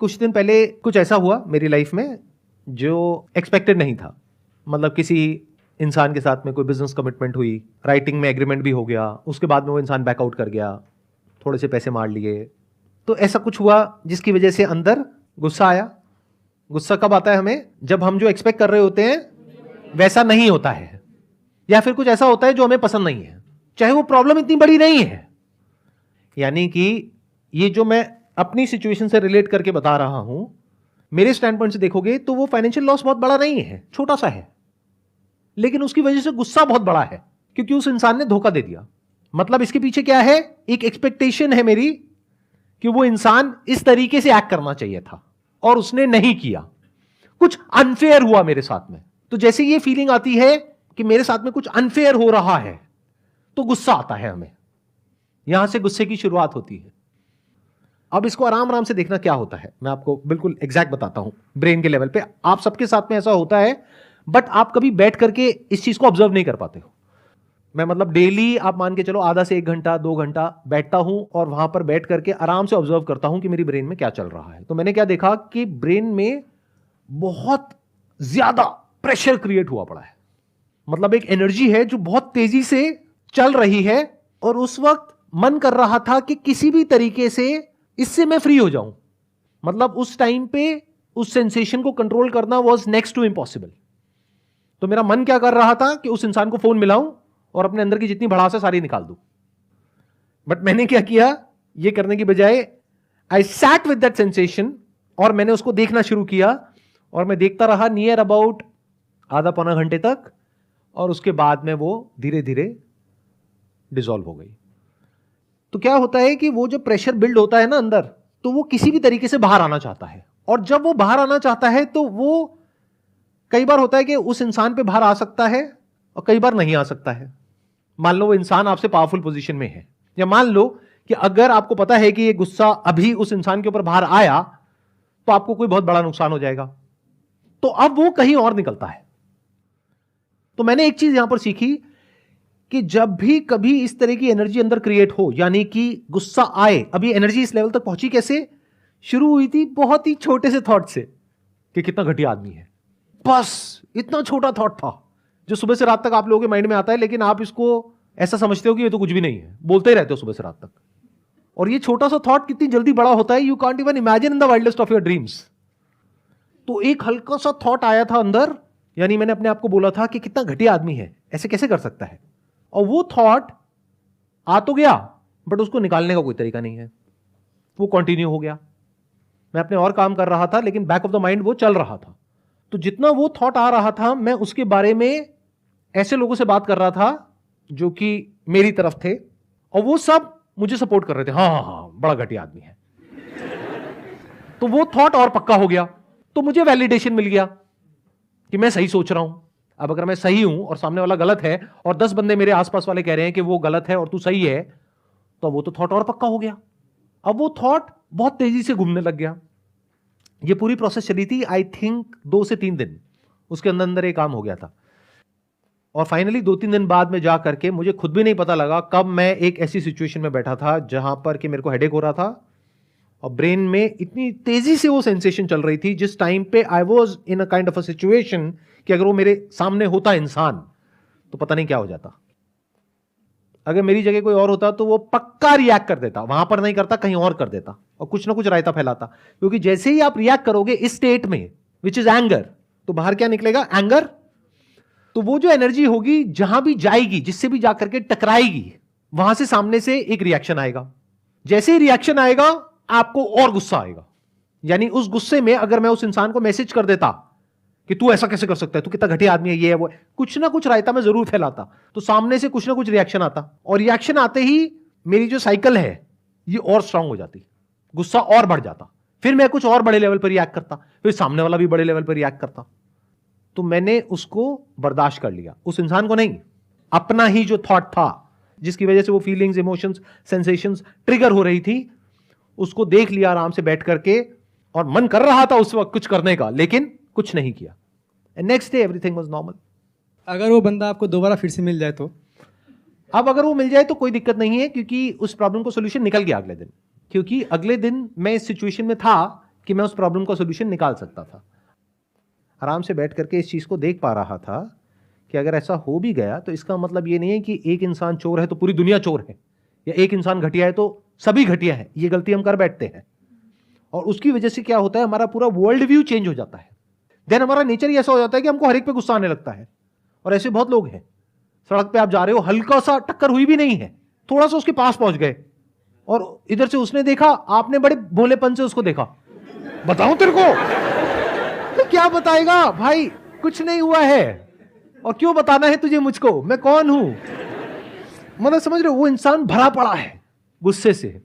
कुछ दिन पहले कुछ ऐसा हुआ मेरी लाइफ में जो एक्सपेक्टेड नहीं था। मतलब किसी इंसान के साथ में कोई बिजनेस कमिटमेंट हुई, राइटिंग में एग्रीमेंट भी हो गया, उसके बाद में वो इंसान बैकआउट कर गया, थोड़े से पैसे मार लिए। तो ऐसा कुछ हुआ जिसकी वजह से अंदर गुस्सा आया। गुस्सा कब आता है हमें? जब हम जो एक्सपेक्ट कर रहे होते हैं वैसा नहीं होता है, या फिर कुछ ऐसा होता है जो हमें पसंद नहीं है, चाहे वो प्रॉब्लम इतनी बड़ी नहीं है। यानी कि ये जो मैं अपनी सिचुएशन से रिलेट करके बता रहा हूं, मेरे स्टैंड पॉइंट से देखोगे तो वो फाइनेंशियल लॉस बहुत बड़ा नहीं है, छोटा सा है, लेकिन उसकी वजह से गुस्सा बहुत बड़ा है क्योंकि उस इंसान ने धोखा दे दिया। मतलब इसके पीछे क्या है? एक एक्सपेक्टेशन है मेरी कि वो इंसान इस तरीके से एक्ट करना चाहिए था और उसने नहीं किया, कुछ अनफेयर हुआ मेरे साथ में। तो जैसे ये फीलिंग आती है कि मेरे साथ में कुछ अनफेयर हो रहा है तो गुस्सा आता है हमें, यहां से गुस्से की शुरुआत होती है। अब इसको आराम आराम से देखना क्या होता है, मैं आपको बिल्कुल एग्जैक्ट बताता हूं। ब्रेन के लेवल पे आप सबके साथ में ऐसा होता है, बट आप कभी बैठ करके इस चीज को ऑब्जर्व नहीं कर पाते हो। मैं मतलब डेली आप मान के चलो आधा से 1 घंटा 2 घंटा बैठता हूं और वहां पर बैठ करके आराम से ऑब्जर्व करता हूं कि मेरी ब्रेन में क्या चल रहा है। तो मैंने क्या देखा कि ब्रेन में बहुत ज्यादा प्रेशर क्रिएट हुआ पड़ा है। मतलब एक एनर्जी है जो बहुत तेजी से चल रही है और उस वक्त मन कर रहा था कि किसी भी तरीके से इससे मैं फ्री हो जाऊं। मतलब उस टाइम पे उस सेंसेशन को कंट्रोल करना वाज नेक्स्ट टू इम्पॉसिबल। तो मेरा मन क्या कर रहा था कि उस इंसान को फोन मिलाऊं और अपने अंदर की जितनी भड़ास है सारी निकाल दूं। बट मैंने क्या किया, ये करने की बजाय I sat with that sensation और मैंने उसको देखना शुरू किया और मैं देखता रहा नियर अबाउट आधा पौना घंटे तक, और उसके बाद में वो धीरे धीरे डिसॉल्व हो गई। तो क्या होता है कि वो जो प्रेशर बिल्ड होता है ना अंदर, तो वो किसी भी तरीके से बाहर आना चाहता है, और जब वो बाहर आना चाहता है तो वो कई बार होता है कि उस इंसान पे बाहर आ सकता है और कई बार नहीं आ सकता है। मान लो वो इंसान आपसे पावरफुल पोजीशन में है, या मान लो कि अगर आपको पता है कि ये गुस्सा अभी उस इंसान के ऊपर बाहर आया तो आपको कोई बहुत बड़ा नुकसान हो जाएगा, तो अब वो कहीं और निकलता है। तो मैंने एक चीज यहां पर सीखी कि जब भी कभी इस तरह की एनर्जी अंदर क्रिएट हो, यानी कि गुस्सा आए, अभी एनर्जी इस लेवल तक पहुंची कैसे? शुरू हुई थी बहुत ही छोटे से थॉट से कि कितना घटिया आदमी है, बस इतना छोटा थॉट था जो सुबह से रात तक आप लोगों के माइंड में आता है, लेकिन आप इसको ऐसा समझते हो कि ये तो कुछ भी नहीं है, बोलते ही रहते हो सुबह से रात तक। और ये छोटा सा थॉट कितनी जल्दी बड़ा होता है, you can't even imagine in the wildest of your dreams. तो एक हल्का सा थॉट आया था अंदर, यानी मैंने अपने आप को बोला था कि कितना घटिया आदमी है, ऐसे कैसे कर सकता है। और वो थॉट आ तो गया, बट उसको निकालने का कोई तरीका नहीं है, वो कंटिन्यू हो गया। मैं अपने और काम कर रहा था, लेकिन बैक ऑफ द माइंड वो चल रहा था। तो जितना वो थॉट आ रहा था, मैं उसके बारे में ऐसे लोगों से बात कर रहा था जो कि मेरी तरफ थे, और वो सब मुझे सपोर्ट कर रहे थे, हाँ हाँ हाँ बड़ा घटिया आदमी है। तो वो थॉट और पक्का हो गया, तो मुझे वैलिडेशन मिल गया कि मैं सही सोच रहा हूं। अब अगर मैं सही हूं और सामने वाला गलत है, और 10 बंदे मेरे आसपास वाले कह रहे हैं कि वो गलत है और तू सही है, तो वो तो थॉट और पक्का हो गया। अब वो थॉट बहुत तेजी से घूमने लग गया। ये पूरी प्रोसेस चली थी आई थिंक 2 से 3 दिन, उसके अंदर अंदर ये काम हो गया था। और फाइनली 2-3 दिन बाद में जा करके मुझे खुद भी नहीं पता लगा कब मैं एक ऐसी सिचुएशन में बैठा था जहां पर कि मेरे को हेडेक हो रहा था और ब्रेन में इतनी तेजी से वो सेंसेशन चल रही थी, जिस टाइम पे I was in a kind of a situation कि अगर वो मेरे सामने होता इंसान तो पता नहीं क्या हो जाता। अगर मेरी जगह कोई और होता तो वो पक्का रिएक्ट कर देता, वहां पर नहीं करता, कहीं और कर देता और कुछ ना कुछ रायता फैलाता। क्योंकि जैसे ही आप रिएक्ट करोगे इस स्टेट में, विच इज एंगर, तो बाहर क्या निकलेगा? एंगर। तो वो जो एनर्जी होगी जहां भी जाएगी, जिससे भी जाकर के टकराएगी, वहां से सामने से एक रिएक्शन आएगा। जैसे ही रिएक्शन आएगा आपको और गुस्सा आएगा। यानी उस गुस्से में अगर मैं उस इंसान को मैसेज कर देता कि तू ऐसा कैसे कर सकता है, तू कितना घटिया आदमी है, ये है वो है, कुछ ना कुछ रायता मैं जरूर फैलाता, तो सामने से कुछ ना कुछ रिएक्शन आता, और रिएक्शन आते ही मेरी जो साइकिल है ये और स्ट्रांग हो जाती, गुस्सा और बढ़ जाता, फिर मैं कुछ और बड़े लेवल पर रिएक्ट करता, फिर सामने वाला भी बड़े लेवल पर रिएक्ट करता। तो मैंने उसको बर्दाश्त कर लिया, उस इंसान को नहीं, अपना ही जो थॉट था जिसकी वजह से वो फीलिंग्स, इमोशंस, सेंसेशंस ट्रिगर हो रही थी, उसको देख लिया आराम से बैठ करके, और मन कर रहा था उस वक्त कुछ करने का, लेकिन कुछ नहीं किया। Next day everything was normal. अगर वो बंदा आपको दोबारा फिर से मिल जाए तो? अब अगर वो मिल जाए तो कोई दिक्कत नहीं है, क्योंकि उस प्रॉब्लम को सोल्यूशन निकल गया अगले दिन। क्योंकि अगले दिन मैं इस सिचुएशन में था कि मैं उस प्रॉब्लम का सोल्यूशन निकाल सकता था। आराम से बैठ करके इस चीज़ को देख पा रहा था कि अगर ऐसा हो भी गया तो इसका मतलब ये नहीं है कि एक इंसान चोर है तो पूरी दुनिया चोर है, या एक इंसान घटिया है तो सभी घटिया है। ये गलती हम कर बैठते हैं, और उसकी वजह से क्या होता है, हमारा पूरा वर्ल्ड व्यू चेंज हो जाता है। देन हमारा नेचर ही ऐसा हो जाता है कि हमको हर एक पे गुस्सा आने लगता है। और ऐसे बहुत लोग हैं, सड़क पे आप जा रहे हो, हल्का सा टक्कर हुई भी नहीं है, थोड़ा सा उसके पास पहुंच गए, और इधर से उसने देखा, आपने बड़े भोलेपन से उसको देखा, बताऊं तेरे को? तो क्या बताएगा भाई, कुछ नहीं हुआ है, और क्यों बताना है तुझे मुझको, मैं कौन हूं? मतलब समझ रहे हो, वो इंसान भरा पड़ा है गुस्से से।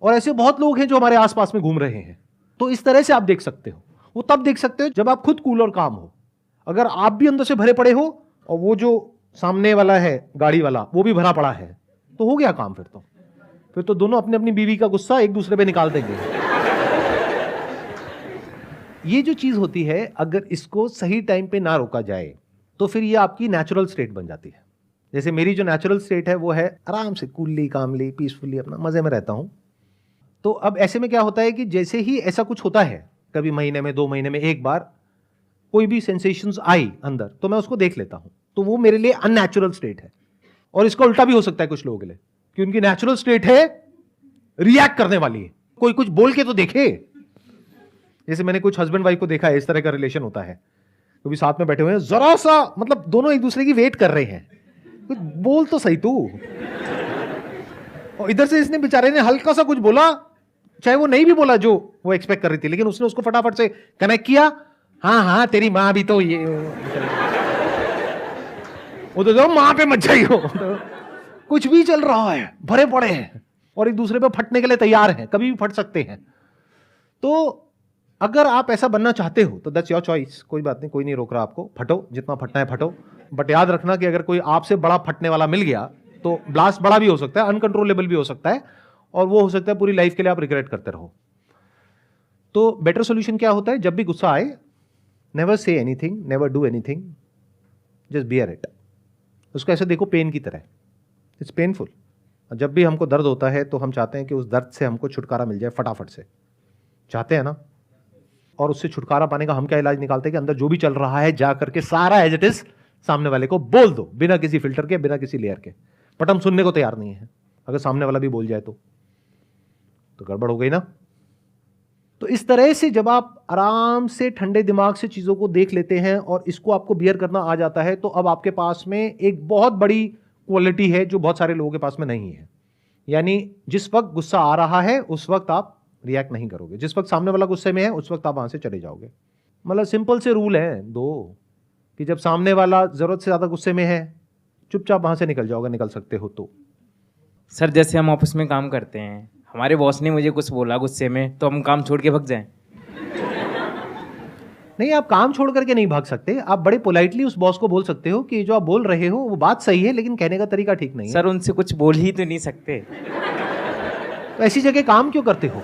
और ऐसे बहुत लोग हैं जो हमारे आसपास में घूम रहे हैं। तो इस तरह से आप देख सकते हो, वो तब देख सकते हो जब आप खुद कूल और काम हो। अगर आप भी अंदर से भरे पड़े हो और वो जो सामने वाला है गाड़ी वाला वो भी भरा पड़ा है, तो हो गया काम। फिर तो दोनों अपनी अपनी बीवी का गुस्सा एक दूसरे पे निकाल देंगे। ये जो चीज होती है, अगर इसको सही टाइम पे ना रोका जाए तो फिर ये आपकी नेचुरल स्टेट बन जाती है। जैसे मेरी जो नेचुरल स्टेट है वो है आराम से कूलली कामली पीसफुली अपना मजे में रहता हूं। तो अब ऐसे में क्या होता है कि जैसे ही ऐसा कुछ होता है, कभी महीने में 2 महीने में एक बार कोई भी सेंसेशंस आई अंदर, तो मैं उसको देख लेता हूं। तो वो मेरे लिए अननेचुरल स्टेट है। और इसका उल्टा भी हो सकता है कुछ लोगों के लिए, कि उनकी नेचुरल स्टेट है रिएक्ट करने वाली है। कोई कुछ बोल के तो देखे। जैसे मैंने कुछ हस्बैंड वाइफ को देखा है, इस तरह का रिलेशन होता है, कभी साथ में बैठे हुए हैं, जरा सा मतलब दोनों एक दूसरे की वेट कर रहे हैं, कुछ बोल तो सही तू। और इधर से इसने बेचारे ने हल्का सा कुछ बोला, चाहे वो नहीं भी बोला जो वो एक्सपेक्ट कर रही थी, लेकिन उसने उसको फटाफट से कनेक्ट किया, हाँ हाँ तेरी माँ भी तो ये वो तो माँ पे मत जाइयो। कुछ भी चल रहा है, भरे पड़े हैं और एक दूसरे पे फटने के लिए तैयार हैं, कभी भी फट सकते हैं। तो अगर आप ऐसा बनना चाहते हो तो दैट्स योर चॉइस, कोई बात नहीं, कोई नहीं रोक रहा आपको, फटो जितना फटना है फटो। बट याद रखना कि अगर कोई आपसे बड़ा फटने वाला मिल गया तो ब्लास्ट बड़ा भी हो सकता है, अनकंट्रोलेबल भी हो सकता है, और वो हो सकता है पूरी लाइफ के लिए आप रिग्रेट करते रहो। तो बेटर सोल्यूशन क्या होता है, जब भी गुस्सा आए, never say anything, never do anything, just bear it. उसको ऐसे देखो पेन की तरह, इट्स पेनफुल। जब भी हमको दर्द होता है तो हम चाहते हैं कि उस दर्द से हमको छुटकारा मिल जाए फटाफट से, चाहते हैं ना। और उससे छुटकारा पाने का हम क्या इलाज निकालते हैं कि अंदर जो भी चल रहा है जा करके सारा एज इट इज सामने वाले को बोल दो, बिना किसी फिल्टर के, बिना किसी लेयर के। बट हम सुनने को तैयार नहीं है। अगर सामने वाला भी बोल जाए तो गड़बड़ हो गई ना। तो इस तरह से जब आप आराम से ठंडे दिमाग से चीजों को देख लेते हैं और इसको आपको बियर करना आ जाता है, तो अब आपके पास में एक बहुत बड़ी क्वालिटी है जो बहुत सारे लोगों के पास में नहीं है। यानी जिस वक्त गुस्सा आ रहा है उस वक्त आप रिएक्ट नहीं करोगे, जिस वक्त सामने वाला गुस्से में है उस वक्त आप वहां से चले जाओगे। मतलब सिंपल से रूल है दो, कि जब सामने वाला जरूरत से ज्यादा गुस्से में है, चुपचाप वहां से निकल जाओगे, निकल सकते हो तो। सर जैसे हम ऑफिस में काम करते हैं, हमारे बॉस ने मुझे कुछ बोला गुस्से में, तो हम काम छोड़ के भाग जाएं? नहीं, आप काम छोड़ करके नहीं भाग सकते। आप बड़े पोलाइटली उस बॉस को बोल सकते हो कि जो आप बोल रहे हो वो बात सही है, लेकिन कहने का तरीका ठीक नहीं है। सर उनसे कुछ बोल ही तो नहीं सकते। तो ऐसी जगह काम क्यों करते हो?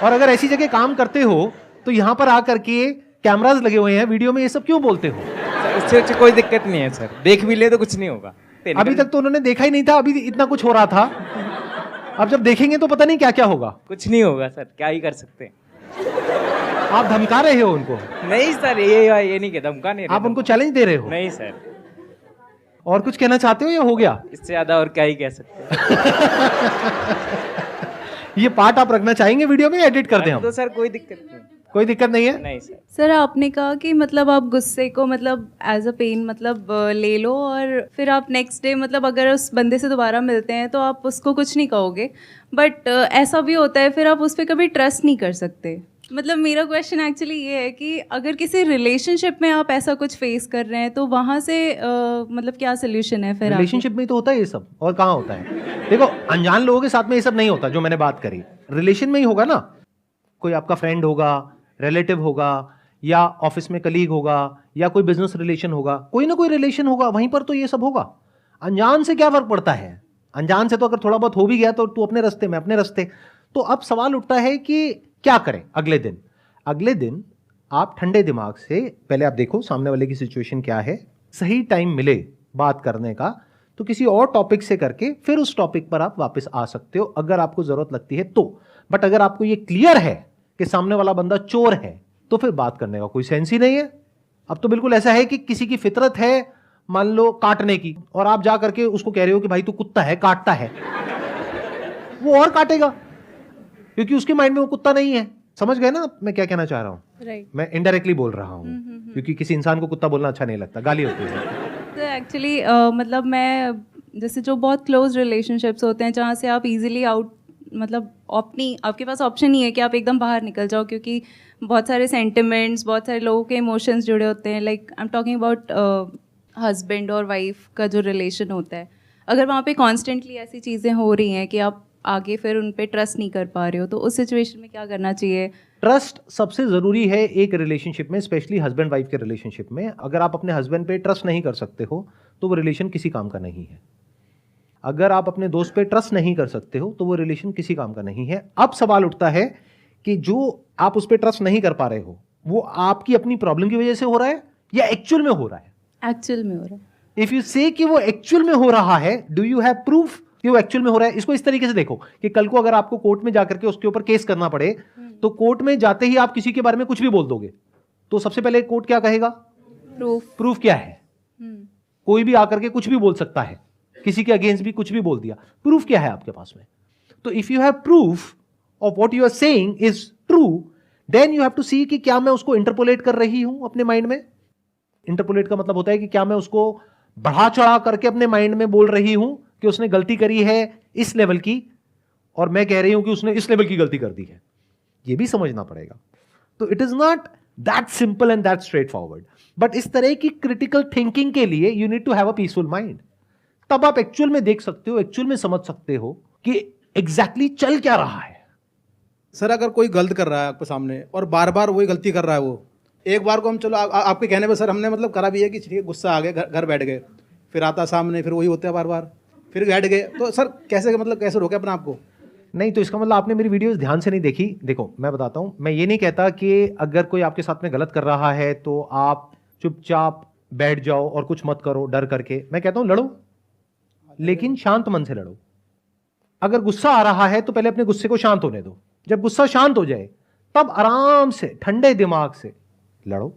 और अगर ऐसी जगह काम करते हो तो यहां पर आकर के कैमरास लगे हुए हैं, वीडियो में ये सब क्यों बोलते हो? उससे कोई दिक्कत नहीं है सर, देख भी ले तो कुछ नहीं होगा। अभी तक तो उन्होंने देखा ही नहीं था, अभी इतना कुछ हो रहा था। अब जब देखेंगे तो पता नहीं क्या क्या होगा। कुछ नहीं होगा सर, क्या ही कर सकते हैं। आप धमका रहे हो उनको? नहीं सर, ये नहीं कहता, धमका नहीं। आप उनको चैलेंज दे रहे हो? नहीं सर। और कुछ कहना चाहते हो या हो गया? इससे ज्यादा और क्या ही कह सकते हैं। ये पार्ट आप रखना चाहेंगे वीडियो में, एडिट कर दें हम? तो सर कोई दिक्कत नहीं। कोई दिक्कत नहीं है? नहीं सर। सर आपने कहा कि मतलब आप गुस्से को मतलब एज अ पेन मतलब ले लो, और फिर आप नेक्स्ट डे मतलब अगर उस बंदे से दोबारा मिलते हैं तो आप उसको कुछ नहीं कहोगे, बट ऐसा भी होता है फिर आप उस पर कभी ट्रस्ट नहीं कर सकते। मतलब मेरा क्वेश्चन एक्चुअली ये है कि अगर किसी रिलेशनशिप में आप ऐसा कुछ फेस कर रहे हैं तो वहाँ से मतलब क्या सोल्यूशन है फिर? रिलेशनशिप में तो होता है ये सब, और कहाँ होता है? देखो, अनजान लोगों के साथ में ये सब नहीं होता जो मैंने बात करी। रिलेशन में ही होगा ना, कोई आपका फ्रेंड होगा, रिलेटिव होगा, या ऑफिस में कलीग होगा, या कोई बिजनेस रिलेशन होगा, कोई ना कोई रिलेशन होगा, वहीं पर तो ये सब होगा। अनजान से क्या फर्क पड़ता है? अनजान से तो अगर थोड़ा बहुत हो भी गया तो तू अपने रास्ते में अपने रास्ते। तो अब सवाल उठता है कि क्या करें अगले दिन आप ठंडे दिमाग से पहले आप देखो सामने वाले की सिचुएशन क्या है, सही टाइम मिले बात करने का तो किसी और टॉपिक से करके फिर उस टॉपिक पर आप वापस आ सकते हो अगर आपको जरूरत लगती है तो। बट अगर आपको ये क्लियर है कि सामने वाला बंदा चोर है, तो फिर बात करने का कोई सेंस ही नहीं है। अब तो बिल्कुल ऐसा है कि किसी की फितरत है मान लो काटने की, और आप जा करके उसको कह रहे हो कि भाई तू कुत्ता है, काटता है, वो और काटेगा क्योंकि उसके माइंड में वो कुत्ता नहीं है। समझ गए ना मैं क्या कहना चाह रहा हूं? राइट। मैं इनडायरेक्टली बोल रहा हूं क्योंकि किसी इंसान को कुत्ता बोलना अच्छा नहीं लगता, गाली होती है। तो एक्चुअली मतलब मैं जैसे जो बहुत क्लोज रिलेशनशिप्स होते हैं जहाँ से आप इजीली आउट मतलब आपके पास ऑप्शन नहीं है कि आप एकदम बाहर निकल जाओ, क्योंकि बहुत सारे सेंटिमेंट्स, बहुत सारे लोगों के इमोशंस जुड़े होते हैं। Like I am talking about husband और वाइफ का जो रिलेशन होता है, अगर वहाँ पे कॉन्स्टेंटली ऐसी चीज़ें हो रही हैं कि आप आगे फिर उन पे ट्रस्ट नहीं कर पा रहे हो, तो उस सिचुएशन में क्या करना चाहिए? ट्रस्ट सबसे जरूरी है एक रिलेशनशिप में, स्पेशली हस्बैंड वाइफ के रिलेशनशिप में। अगर आप अपने हस्बैंड पे ट्रस्ट नहीं कर सकते हो तो वो रिलेशन किसी काम का नहीं है। अगर आप अपने दोस्त पे ट्रस्ट नहीं कर सकते हो तो वो रिलेशन किसी काम का नहीं है। अब सवाल उठता है कि जो आप उस पर ट्रस्ट नहीं कर पा रहे हो वो आपकी अपनी प्रॉब्लम की वजह से हो रहा है या एक्चुअल में हो रहा है? एक्चुअल में हो रहा है। इफ यू से कि वो एक्चुअल में हो रहा है, डू यू हैव प्रूफ कि वो एक्चुअल में हो रहा है? इसको इस तरीके से देखो कि कल को अगर आपको कोर्ट में जाकर के उसके ऊपर केस करना पड़े, तो कोर्ट में जाते ही आप किसी के बारे में कुछ भी बोल दोगे तो सबसे पहले कोर्ट क्या कहेगा? प्रूफ क्या है? कोई भी आकर के कुछ भी बोल सकता है, किसी के अगेंस्ट भी कुछ भी बोल दिया। प्रूफ क्या है आपके पास में? तो if you have proof of what you are saying is true, then you have to see कि क्या मैं उसको इंटरपोलेट कर रही हूं अपने माइंड में। इंटरपोलेट का मतलब होता है कि क्या मैं उसको बढ़ा चढ़ा करके अपने माइंड में बोल रही हूं कि उसने गलती करी है इस लेवल की और मैं कह रही हूं कि उसने इस लेवल की गलती कर दी है। यह भी समझना पड़ेगा। तो it is not that simple and that straightforward, but इस तरह की क्रिटिकल थिंकिंग के लिए you need to have a peaceful mind. तब आप एक्चुअल में देख सकते हो, एक्चुअल में समझ सकते हो कि एग्जैक्टली चल क्या रहा है। सर अगर कोई गलत कर रहा है आपके सामने और बार बार वही गलती कर रहा है, वो एक बार को हम चलो आपके कहने पे सर हमने मतलब करा भी है कि ठीक है गुस्सा आ गया, घर बैठ गए, फिर आता सामने, फिर वही होता है बार बार, फिर बैठ गए, तो सर कैसे रोके अपने आप को? नहीं तो इसका मतलब आपने मेरी वीडियोस ध्यान से नहीं देखी। देखो मैं बताता हूं, मैं ये नहीं कहता कि अगर कोई आपके साथ में गलत कर रहा है तो आप चुपचाप बैठ जाओ और कुछ मत करो डर करके। मैं कहता हूं लड़ो, लेकिन शांत मन से लड़ो। अगर गुस्सा आ रहा है तो पहले अपने गुस्से को शांत होने दो। जब गुस्सा शांत हो जाए तब आराम से ठंडे दिमाग से लड़ो।